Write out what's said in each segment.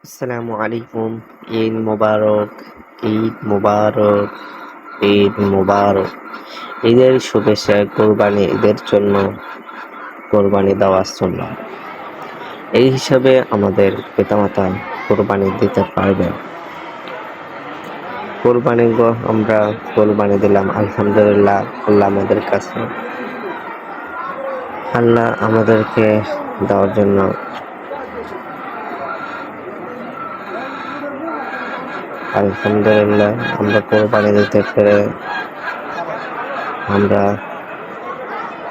আসসালামু আলাইকুম। ঈদ মোবারক, ঈদ মোবারক, ঈদ মোবারক। ঈদের শুভেচ্ছায় কোরবানি ঈদের জন্য কোরবানি দেওয়া সুন্নাহ। এই হিসাবে আমাদের পিতামাতা কোরবানি দিতে পারবে। আমরা কোরবানি দিলাম, আলহামদুলিল্লাহ। আল্লাহ আমাদেরকে দেওয়ার জন্য আলহামদুলিল্লাহ। আমরা কোরবানি দিতে পেরে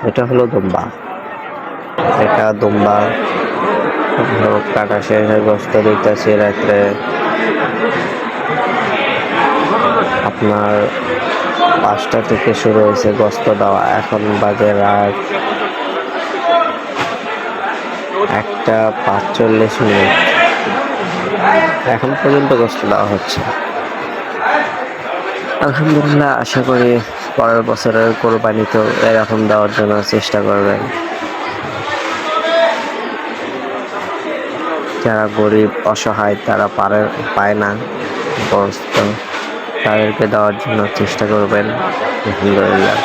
এটা হলো দুম্বা কাটা শেষ গোস্ত দিতেছি রাত্রে। আপনার 5টা থেকে শুরু হয়েছে গোস্ত দেওয়া, এখন বাজে রাত 1:45। এখন পর্যন্ত গোস্ত দেওয়া হচ্ছে। আলহামদুলিল্লাহ। আশা করি পরের বছরের কোরবানি তো এরকম দেওয়ার জন্য চেষ্টা করবেন। যারা গরিব অসহায়, তারা পায় না গোস্ত, তাদেরকে দেওয়ার জন্য চেষ্টা করবেন। আলহামদুলিল্লাহ।